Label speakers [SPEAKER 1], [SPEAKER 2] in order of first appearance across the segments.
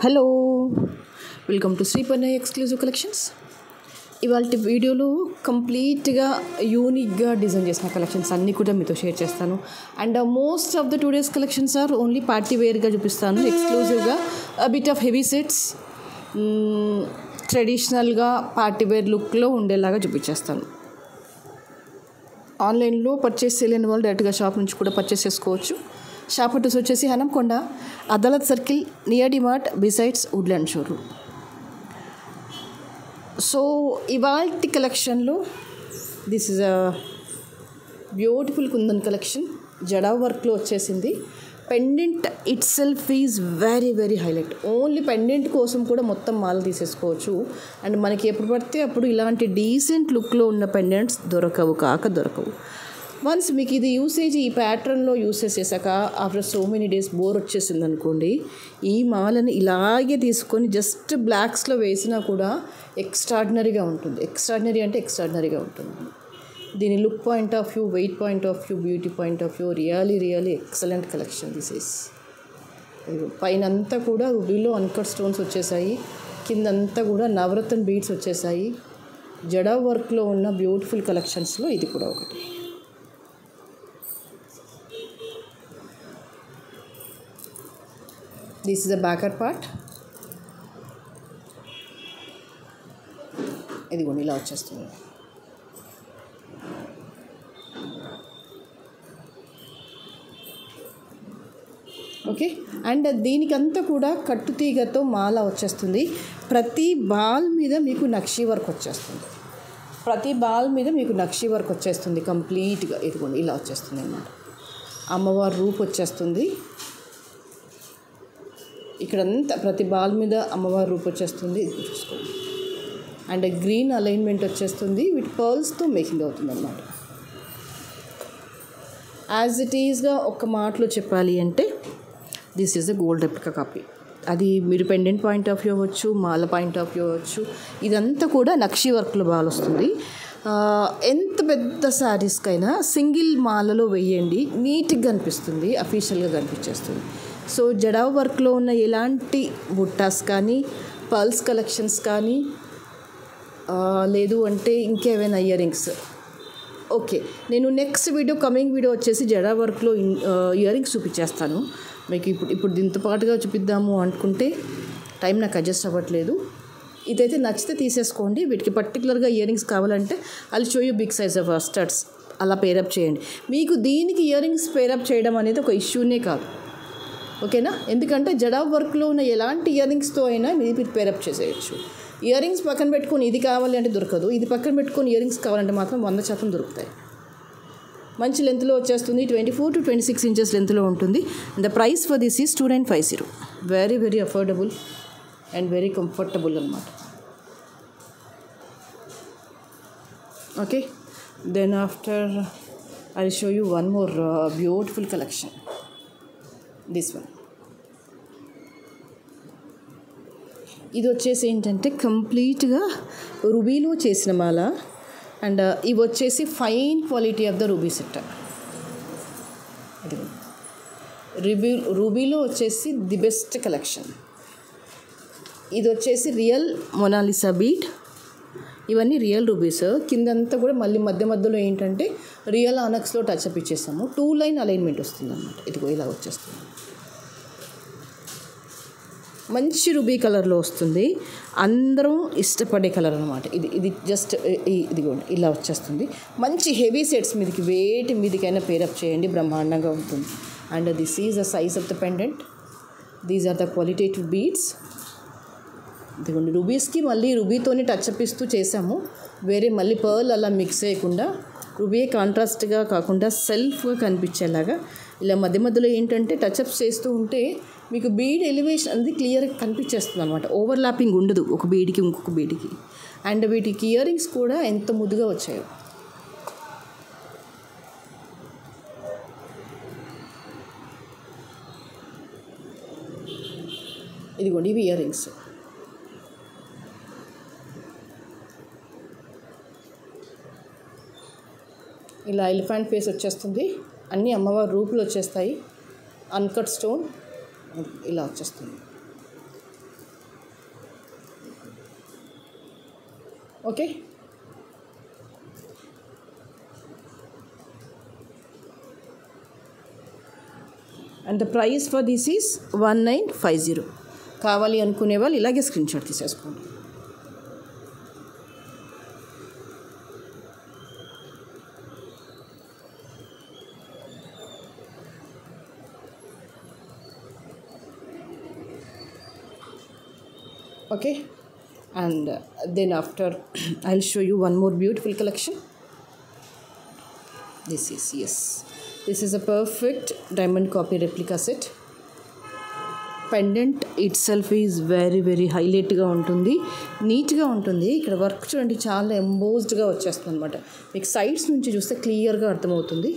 [SPEAKER 1] Hello, welcome to Sri Pannaiah exclusive collections. ఇవాళ వీడియోలో కంప్లీట్గా యూనిక్గా డిజైన్ చేసిన కలెక్షన్స్ అన్నీ కూడా మీతో షేర్ చేస్తాను. And most of the 2 days collections are only party వేర్గా చూపిస్తాను. ఎక్స్క్లూజివ్గా బిట్ ఆఫ్ హెవీ సెట్స్ ట్రెడిషనల్గా పార్టీ వేర్ లుక్లో ఉండేలాగా చూపించేస్తాను. ఆన్లైన్లో పర్చేస్ చేయలేని వాళ్ళు డైరెక్ట్గా షాప్ నుంచి కూడా పర్చేస్ చేసుకోవచ్చు. షాప్ అడ్రస్ వచ్చేసి Hanamkonda, Adalat circle, near DMart, besides Woodland showroom. So ఇవాల్టి కలెక్షన్లో this is a beautiful kundan collection. జడా వర్క్లో వచ్చేసింది. Pendant itself is very very highlight. Only pendant కోసం కూడా మొత్తం మాల తీసేసుకోవచ్చు. అండ్ మనకి ఎప్పుడు పడితే అప్పుడు ఇలాంటి డీసెంట్ లుక్లో ఉన్న పెండెంట్స్ దొరకవు. వన్స్ మీకు ఇది యూసేజ్ ఈ ప్యాటర్న్లో యూసేజ్ చేశాక after so many days bore వచ్చేసింది అనుకోండి, ఈ మాలని ఇలాగే తీసుకొని జస్ట్ బ్లాక్స్లో వేసినా కూడా ఎక్స్ట్రాడినరీగా ఉంటుంది. ఎక్స్ట్రాడినరీగా ఉంటుంది. దీని look point of view, weight point of view, beauty point of view really excellent collection this is. పైన అంతా కూడా రుబీలో అన్కట్ స్టోన్స్ వచ్చేసాయి. కిందంతా కూడా నవరత్న బీడ్స్ వచ్చేసాయి. జడా వర్క్లో ఉన్న బ్యూటిఫుల్ కలెక్షన్స్లో ఇది కూడా ఒకటి. This is the backer part. ఇదిగోండి ఇలా వచ్చేస్తుంది. ఓకే. అండ్ దీనికంతా కూడా కట్టుతీగతో మాల వచ్చేస్తుంది. ప్రతి బాల్ మీద మీకు నక్షీ వర్క్ వచ్చేస్తుంది. కంప్లీట్గా ఇదిగోండి ఇలా వచ్చేస్తుంది అన్నమాట. అమ్మవారి రూప్ వచ్చేస్తుంది. ఇక్కడంతా ప్రతి బాల్ మీద అమ్మవారి రూప్ వచ్చేస్తుంది. ఇది చూసుకోండి. అండ్ గ్రీన్ అలైన్మెంట్ వచ్చేస్తుంది. వీటి పర్ల్స్తో మేకింగ్ అవుతుంది అన్నమాట. యాజ్ ఇట్ ఈజ్గా ఒక మాటలో చెప్పాలి అంటే this is a gold replica copy. అది మీరు పెండెంట్ పాయింట్ ఆఫ్ వ్యూ అవ్వచ్చు, మాల పాయింట్ ఆఫ్ వ్యూ అవ్వచ్చు. ఇదంతా కూడా నక్షీ వర్క్లో బాగా వస్తుంది. ఎంత పెద్ద శారీస్కైనా సింగిల్ మాలలో వేయండి, నీట్గా కనిపిస్తుంది, అఫీషియల్గా కనిపించేస్తుంది. సో జడా వర్క్లో ఉన్న ఎలాంటి బుట్టాస్ కానీ, పర్ల్స్ కలెక్షన్స్ కానీ, లేదు అంటే ఇంకేమైనా ఇయర్ రింగ్స్. ఓకే, నేను నెక్స్ట్ వీడియో కమింగ్ వీడియో వచ్చేసి జడా వర్క్లో ఇయర్ రింగ్స్ చూపించేస్తాను మీకు. ఇప్పుడు దీంతో పాటుగా చూపిద్దాము అనుకుంటే టైం నాకు అడ్జస్ట్ అవ్వట్లేదు. ఇదైతే నచ్చితే తీసేసుకోండి. వీటికి పర్టికులర్గా ఇయర్ రింగ్స్ కావాలంటే I'll show you big size of studs, అలా పేరప్ చేయండి. మీకు దీనికి ఇయర్ రింగ్స్ పేరప్ చేయడం అనేది ఒక ఇష్యూనే కాదు, ఓకేనా? ఎందుకంటే జడా వర్క్లో ఉన్న ఎలాంటి ఇయర్ రింగ్స్తో అయినా మీరు పేరప్ చేసేయచ్చు. ఇయర్ రింగ్స్ పక్కన పెట్టుకొని ఇది కావాలి అంటే దొరకదు, ఇది పక్కన పెట్టుకొని ఇయర్ రింగ్స్ కావాలంటే మాత్రం 100% దొరుకుతాయి. మంచి లెంత్లో వచ్చేస్తుంది. 24 to 26 inches లెంత్లో ఉంటుంది. And the price for this is 2950. Very very affordable and very comfortable అన్నమాట. Okay, then after I show you one more beautiful collection. This one. ఇది వచ్చేసి ఏంటంటే కంప్లీట్గా రుబీలో చేసిన మాల. అండ్ ఇవి వచ్చేసి fine quality of the ruby set. రూబీలో వచ్చేసి ది బెస్ట్ కలెక్షన్. ఇది వచ్చేసి రియల్ మొనాలిసా బీడ్. ఇవన్నీ రియల్ రూబీస్. కిందంతా కూడా మళ్ళీ మధ్యలో ఏంటంటే రియల్ ఆనక్స్లో టచ్అప్ ఇచ్చేసాము. 2 line అలైన్మెంట్ వస్తుంది అన్నమాట. ఇదిగో ఇలా వచ్చేస్తుంది. మంచి రూబీ కలర్లో వస్తుంది. అందరం ఇష్టపడే కలర్ అనమాట. ఇది జస్ట్ ఇదిగోండి ఇలా వచ్చేస్తుంది. మంచి హెవీ సెట్స్ మీదకి వేటి మీదకైనా పేరప్ చేయండి, బ్రహ్మాండంగా ఉంటుంది. And this is the size of the pendant. These are the qualitative beads. ఇదిగోండి రూబీస్కి మళ్ళీ రూబీతోనే టచ్అప్ ఇస్తూ చేసాము. వేరే మళ్ళీ పర్ల్ అలా మిక్స్ చేయకుండా రూబీ కాంట్రాస్ట్గా కాకుండా సెల్ఫ్గా కనిపించేలాగా ఇలా మధ్యలో ఏంటంటే టచ్అప్స్ చేస్తూ ఉంటే మీకు బీడ్ ఎలివేషన్ అనేది క్లియర్గా కనిపించేస్తుంది అనమాట. ఓవర్లాపింగ్ ఉండదు ఒక బీడ్కి ఇంకొక బీడ్కి. అండ్ వీటికి ఇయర్ రింగ్స్ కూడా ఎంత ముద్దుగా వచ్చాయో. ఇదిగోండి ఇవి ఇయర్ రింగ్స్. ఇలా ఎలిఫెంట్ ఫేస్ వచ్చేస్తుంది. అన్నీ అమ్మవారి రూపులు వచ్చేస్తాయి. అన్కట్ స్టోన్ ఇలా వచ్చేస్తుంది. Okay. And the price for this is 1950. కావాలి అనుకునే వాళ్ళు ఇలాగే స్క్రీన్ షాట్ తీసేసుకోండి. Okay, and then after I'll show you one more beautiful collection. This is a perfect diamond copy replica set. Pendant itself is very హైలైట్గా ఉంటుంది, నీట్గా ఉంటుంది. ఇక్కడ వర్క్ చూడండి చాలా ఎంబోస్డ్గా వచ్చేస్తుంది అనమాట. మీకు సైడ్స్ నుంచి చూస్తే క్లియర్గా అర్థమవుతుంది.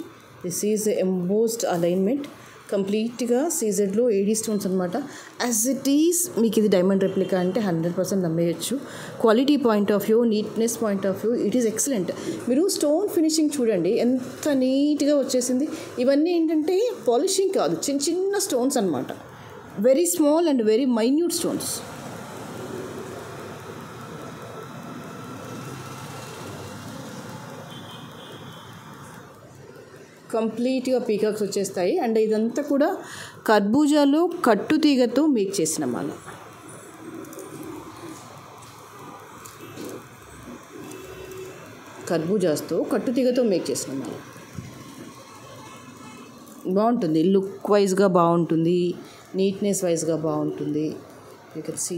[SPEAKER 1] దిస్ ఈజ్ ఎంబోస్డ్ అలైన్మెంట్, కంప్లీట్గా సీజెడ్లో ఏడీ స్టోన్స్ అనమాట. యాజ్ ఇట్ ఈస్ మీకు ఇది డైమండ్ రెప్లికా అంటే 100% నమ్మేయచ్చు. Quality point of view, neatness point of view it is excellent. మీరు స్టోన్ ఫినిషింగ్ చూడండి ఎంత నీట్గా వచ్చేసింది. ఇవన్నీ ఏంటంటే పాలిషింగ్ కాదు, చిన్న స్టోన్స్ అనమాట. Very small and very minute stones. కంప్లీట్గా పీకాక్స్ వచ్చేస్తాయి. అండ్ ఇదంతా కూడా కర్బూజాలో కట్టుతీగతో మేక్ చేసిన మాల. కర్బూజాస్తో కట్టుతీగతో మేక్ చేసిన మాల బాగుంటుంది. లుక్ వైజ్గా బాగుంటుంది, నీట్నెస్ వైజ్గా బాగుంటుంది. You can see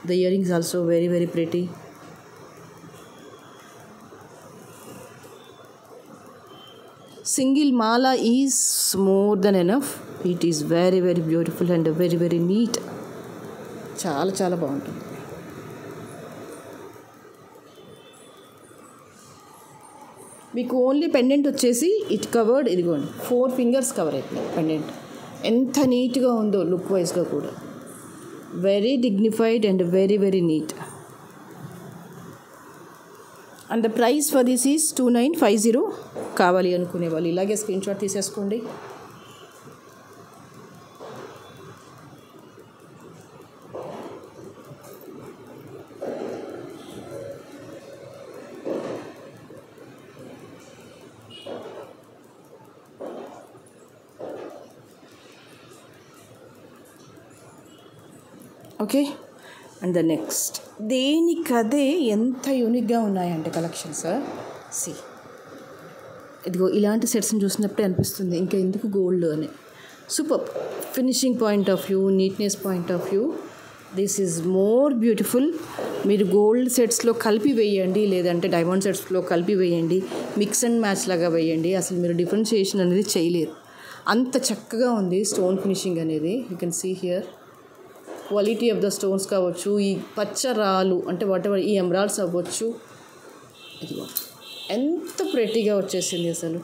[SPEAKER 1] the earrings also very pretty. Single మాల is more than enough. It is very beautiful and very neat. చాలా బాగుంటుంది. మీకు ఓన్లీ పెండెంట్ వచ్చేసి ఇట్ కవర్డ్, ఇదిగోండి 4 ఫింగర్స్ కవర్ అయిపోయింది పెండెంట్. ఎంత నీట్గా ఉందో లుక్ వైజ్గా కూడా. Very dignified and very neat. And the price for this is 2950. కావాలి అనుకునే వాళ్ళు ఇలాగే స్క్రీన్ షాట్ తీసేసుకోండి. ఓకే, అండ్ ద నెక్స్ట్ దేనికదే ఎంత యూనిక్గా ఉన్నాయంటే కలెక్షన్స్. సి ఇదిగో ఇలాంటి సెట్స్ని చూసినప్పుడే అనిపిస్తుంది ఇంకా ఎందుకు గోల్డ్ అని. Super finishing point of view, neatness point of view this is more beautiful. మీరు గోల్డ్ సెట్స్లో కలిపి వేయండి, లేదంటే డైమండ్ సెట్స్లో కలిపి వేయండి, మిక్స్ అండ్ మ్యాచ్ లాగా వేయండి, అసలు మీరు డిఫరెన్షియేషన్ అనేది చేయలేరు. అంత చక్కగా ఉంది స్టోన్ ఫినిషింగ్ అనేది. You can see here quality of the stones కావచ్చు, ఈ పచ్చ రాళ్ళు అంటే వాటెవర్ ఈ ఎమరాల్డ్స్ అవ్వచ్చు. ఇదిగో ఎంత ప్రెటీగా వచ్చేసింది అసలు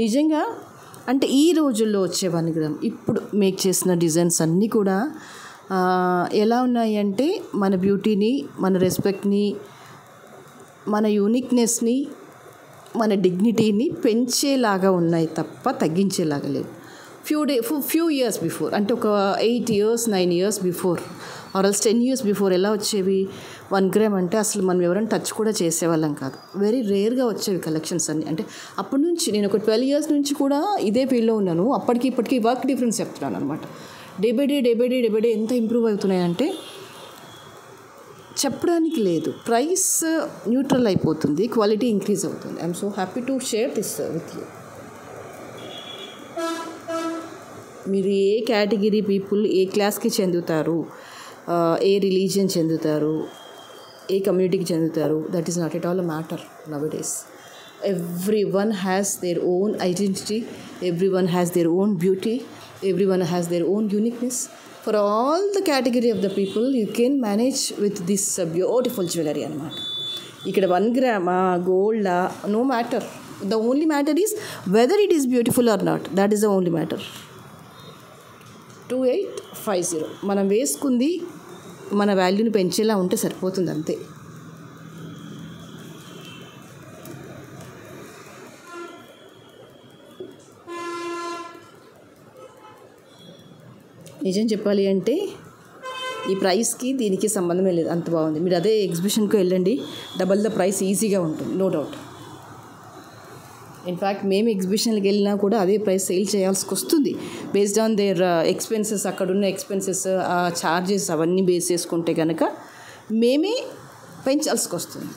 [SPEAKER 1] నిజంగా. అంటే ఈ రోజుల్లో వచ్చే 1 గ్రామ్ ఇప్పుడు మేక్ చేసిన డిజైన్స్ అన్నీ కూడా ఎలా ఉన్నాయి అంటే మన బ్యూటీని, మన రెస్పెక్ట్ని, మన యూనిక్నెస్ని, మన డిగ్నిటీని పెంచేలాగా ఉన్నాయి తప్ప తగ్గించేలాగా లేవు. ఫ్యూ ఇయర్స్ బిఫోర్ అంటే ఒక 8 years 9 years before or else 10 years before ఎలా వచ్చేవి 1 గ్రామ్ అంటే అసలు మనం ఎవరైనా టచ్ కూడా చేసేవాళ్ళం కాదు. వెరీ రేర్గా వచ్చేవి కలెక్షన్స్ అన్నీ. అంటే అప్పటి నుంచి నేను ఒక 12 years నుంచి కూడా ఇదే ఫీల్డ్లో ఉన్నాను. అప్పటికి ఇప్పటికీ వర్క్ డిఫరెన్స్ చెప్తున్నాను అనమాట. డే బై డే ఎంత ఇంప్రూవ్ అవుతున్నాయంటే చెప్పడానికి లేదు. ప్రైస్ న్యూట్రల్ అయిపోతుంది, క్వాలిటీ ఇంక్రీజ్ అవుతుంది. I'm so happy to share this with you. మీరు ఏ కేటగిరీ పీపుల్, ఏ క్లాస్కి చెందుతారు, ఏ రిలీజియన్ చెందుతారు, ఏ కమ్యూనిటీకి చెందుతారు, that is not at all a matter now days. Everyone has their own identity, everyone has their own beauty, everyone has their own uniqueness. For all the category of the people you can manage with this beautiful jewellery అనమాట. ఇక్కడ 1 గ్రామా గోల్డా no matter. The only matter is whether it is beautiful or not. That is the only matter. 2850 మనం వేసుకుంది మన వాల్యూని పెంచేలా ఉంటే సరిపోతుంది అంతే. నిజం చెప్పాలి అంటే ఈ ప్రైస్కి దీనికి సంబంధమే లేదు, అంత బాగుంది. మీరు అదే ఎగ్జిబిషన్కి వెళ్ళండి, డబల్ ద ప్రైస్ ఈజీగా ఉంటుంది, నో డౌట్. ఇన్ఫ్యాక్ట్ మేము ఎగ్జిబిషన్కి వెళ్ళినా కూడా అదే ప్రైస్ సేల్ చేయాల్సి వస్తుంది, బేస్డ్ ఆన్ దేర్ ఎక్స్పెన్సెస్, అక్కడున్న ఎక్స్పెన్సెస్, ఆ ఛార్జెస్ అవన్నీ బేస్ చేసుకుంటే కనుక మేమే పెంచాల్సి వస్తుంది.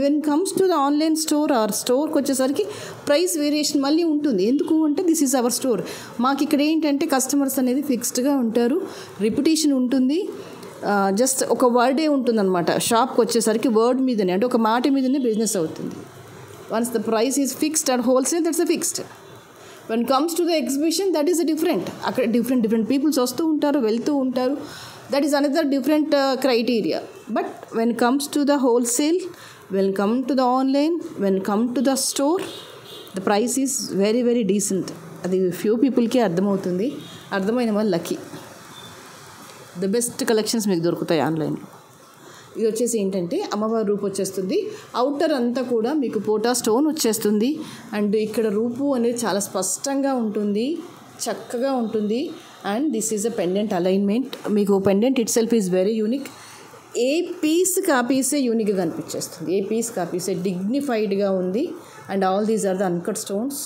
[SPEAKER 1] When comes to the online store or స్టోర్కి వచ్చేసరికి ప్రైస్ వేరియేషన్ మళ్ళీ ఉంటుంది. ఎందుకు అంటే దిస్ ఈజ్ అవర్ స్టోర్. మాకు ఇక్కడ ఏంటంటే కస్టమర్స్ అనేది ఫిక్స్డ్గా ఉంటారు, రిపిటేషన్ ఉంటుంది, జస్ట్ ఒక వర్డే ఉంటుందన్నమాట. షాప్కి వచ్చేసరికి వర్డ్ మీదనే, అంటే ఒక మాట మీదనే బిజినెస్ అవుతుంది. Once the price is fixed at wholesale, that's a fixed. When comes to the exhibition, that is a different. అక్కడ డిఫరెంట్ పీపుల్స్ వస్తూ ఉంటారు, వెళ్తూ ఉంటారు, that is another different criteria. But when comes to the wholesale, when come to the online, when come to the store, the price is very very decent. అది few పీపుల్కే అర్థమవుతుంది, అర్థమైన వాళ్ళు lucky. The best collections మీకు దొరుకుతాయి ఆన్లైన్లో. ఇది వచ్చేసి ఏంటంటే అమ్మవారి రూపు వచ్చేస్తుంది, అవుటర్ అంతా కూడా మీకు పోటా స్టోన్ వచ్చేస్తుంది. అండ్ ఇక్కడ రూపు అనేది చాలా స్పష్టంగా ఉంటుంది, చక్కగా ఉంటుంది. And this is a pendant alignment. మీకు pendant itself is very unique. ఏ పీస్కి ఆ పీసే యూనిక్గా కనిపించేస్తుంది, ఏ పీస్కి ఆ పీసే డిగ్నిఫైడ్గా ఉంది. And all these are the uncut stones,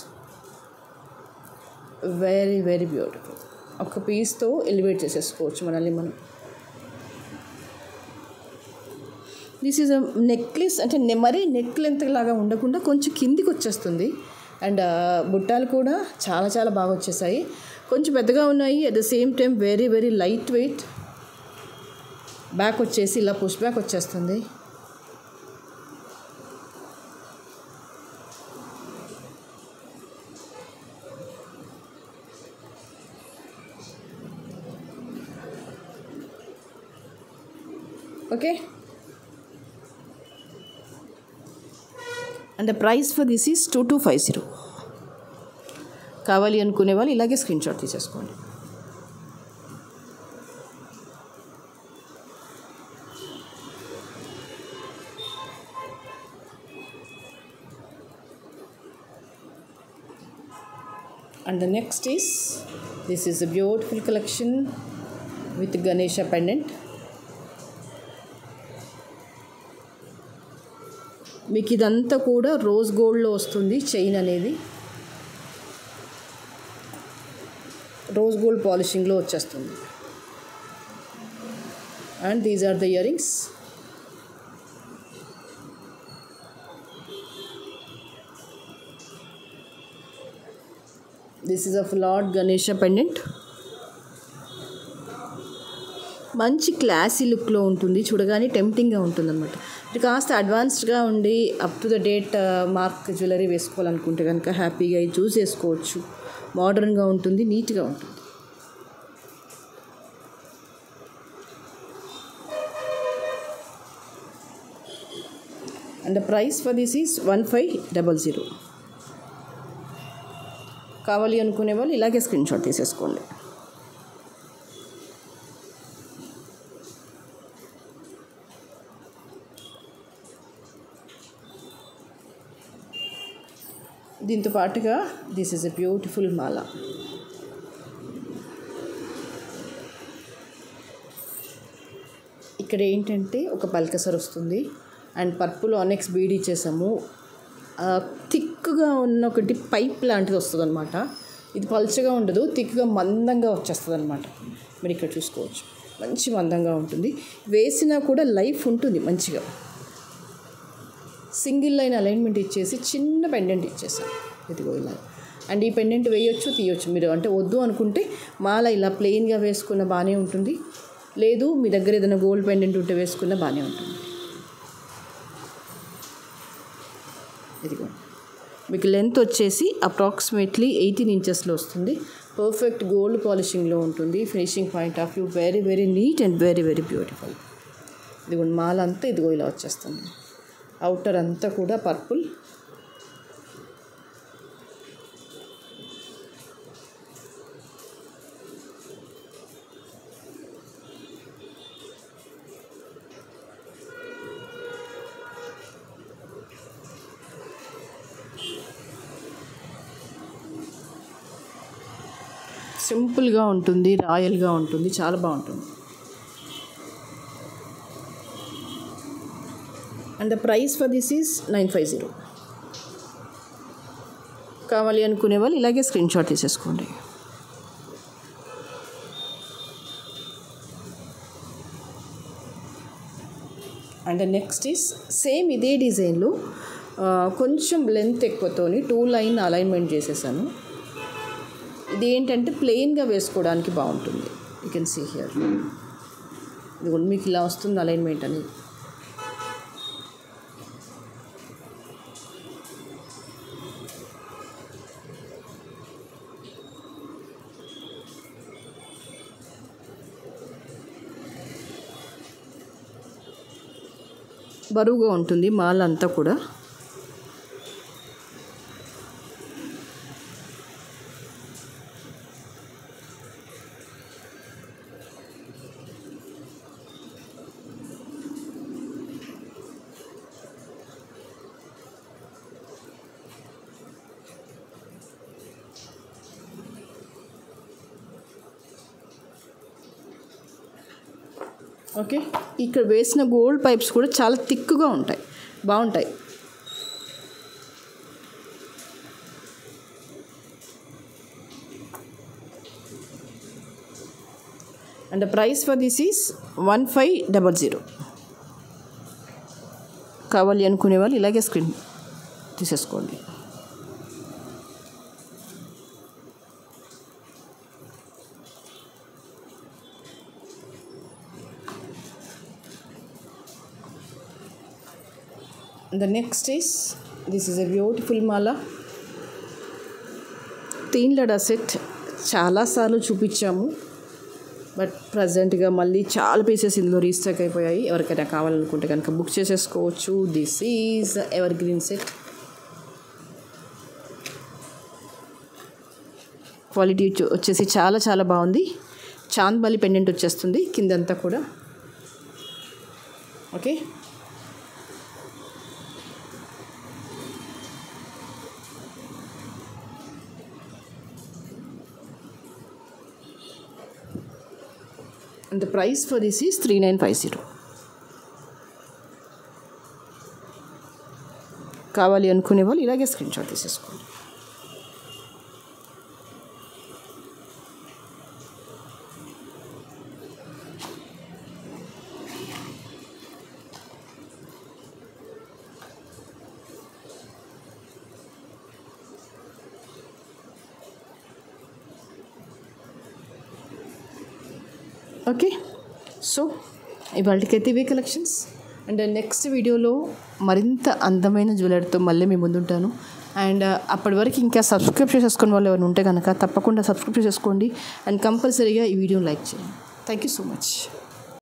[SPEAKER 1] very very beautiful. ఒక పీస్తో ఎలివేట్ చేసేసుకోవచ్చు మనల్ని మనం. దిస్ ఈజ్ అ నెక్లెస్, అంటే మరీ నెక్ లెంత్ లాగా ఉండకుండా కొంచెం కిందికి వచ్చేస్తుంది. అండ్ బుట్టాలు కూడా చాలా చాలా బాగా వచ్చేసాయి, కొంచెం పెద్దగా ఉన్నాయి, at the same time very very light weight. Back వచ్చేసి ఇలా పుష్ బ్యాక్ వచ్చేస్తుంది. Okay, and the price for this is 2250. కావాలి అనుకునే వాళ్ళు ఇలాగే స్క్రీన్ షాట్ తీసేసుకోండి. And the next is, this is a beautiful collection with Ganesha pendant. మీకు ఇదంతా కూడా రోజ్ గోల్డ్లో వస్తుంది. చైన్ అనేది రోజ్ గోల్డ్ పాలిషింగ్లో వచ్చేస్తుంది. And these are the earrings. This is of lord Ganesha pendant. మంచి క్లాసీ లుక్లో ఉంటుంది, చూడగానే టెంప్టింగ్గా ఉంటుంది అనమాట. ఇది కాస్త అడ్వాన్స్డ్గా ఉండి up to the date mark jewellery వేసుకోవాలనుకుంటే కనుక హ్యాపీగా ఇది చూస్ చేసుకోవచ్చు. మోడర్న్గా ఉంటుంది, నీట్గా ఉంటుంది. And the price for this is 1500. కావాలి అనుకునే వాళ్ళు ఇలాగే స్క్రీన్ షాట్ తీసేసుకోండి. దీంతో పాటుగా దిస్ ఈజ్ ఎ బ్యూటిఫుల్ మాల. ఇక్కడ ఏంటంటే ఒక పల్కసర్ వస్తుంది అండ్ పర్పుల్ ఆనెక్స్ బీడ్ ఇచ్చేసాము. థిక్గా ఉన్న ఒకటి పైప్ లాంటిది వస్తుంది అనమాట. ఇది పల్చగా ఉండదు, థిక్గా మందంగా వచ్చేస్తుంది అనమాట. మీరు ఇక్కడ చూసుకోవచ్చు, మంచి మందంగా ఉంటుంది. వేసినా కూడా లైఫ్ ఉంటుంది మంచిగా. సింగిల్ లైన్ అలైన్మెంట్ ఇచ్చేసి చిన్న పెండెంట్ ఇచ్చేసాం, ఇదిగో ఇలా. అండ్ ఈ పెండెంట్ వేయొచ్చు, తీయొచ్చు. మీరు అంటే వద్దు అనుకుంటే మాల ఇలా ప్లెయిన్గా వేసుకున్న బాగానే ఉంటుంది, లేదు మీ దగ్గర ఏదైనా గోల్డ్ పెండెంట్ ఉంటే వేసుకున్న బాగానే ఉంటుంది. ఇదిగో మీకు లెంత్ వచ్చేసి అప్రాక్సిమేట్లీ 18 ఇంచెస్లో వస్తుంది. పర్ఫెక్ట్ గోల్డ్ పాలిషింగ్లో ఉంటుంది. Finishing point of view very very neat and very very beautiful. ఇదిగో మాల అంతా ఇదిగో ఇలా వచ్చేస్తుంది. అవుటర్ అంతా కూడా పర్పుల్. సింపుల్గా ఉంటుంది, రాయల్గా ఉంటుంది, చాలా బాగుంటుంది. And the price for this is 950. కావాలి అనుకునే వాళ్ళు ఇలాగే స్క్రీన్ షాట్ తీసేసుకోండి. అండ్ నెక్స్ట్ ఈస్ సేమ్ ఇదే డిజైన్లో కొంచెం లెంత్ ఎక్కువతోని 2 లైన్ అలైన్మెంట్ చేసేసాను. ఇది ఏంటంటే ప్లెయిన్గా వేసుకోవడానికి బాగుంటుంది. యూ కెన్ సీ హియర్, ఇది కూడా మీకు ఇలా వస్తుంది అలైన్మెంట్ అనేది. బరువుగా ఉంటుంది మాల్ అంతా కూడా. ఓకే, ఇక్కడ వేసిన గోల్డ్ పైప్స్ కూడా చాలా థిక్గా ఉంటాయి, బాగుంటాయి. And price for this is 1500. కావాలి అనుకునే వాళ్ళు ఇలాగే స్క్రీన్ తీసేసుకోండి. The next is, this is a beautiful mala. Teen లడా set చాలాసార్లు చూపించాము, బట్ ప్రజెంట్గా మళ్ళీ చాలా పీసెస్ ఇందులో రీస్టాక్ అయిపోయాయి. ఎవరికైనా కావాలనుకుంటే కనుక బుక్ చేసేసుకోవచ్చు. This is ever green set. Quality వచ్చేసి చాలా చాలా బాగుంది. చాంద్బాలి పెండెంట్ వచ్చేస్తుంది కిందంతా కూడా. Okay, and the price for this is 3950. కావాలి అనుకునే వాళ్ళు ఇలాగే స్క్రీన్ షాట్ తీసేసుకోండి. ఓకే, సో ఇవాళకైతే ఇవే కలెక్షన్స్. అండ్ నెక్స్ట్ వీడియోలో మరింత అందమైన జ్యువెలరీతో మళ్ళీ మీ ముందుంటాను. అండ్ అప్పటి వరకు ఇంకా సబ్స్క్రైబ్ చేసేసుకుని వాళ్ళు ఎవరైనా ఉంటే కనుక తప్పకుండా సబ్స్క్రైబ్ చేసుకోండి. అండ్ కంపల్సరీగా ఈ వీడియోని లైక్ చేయండి. Thank you so much.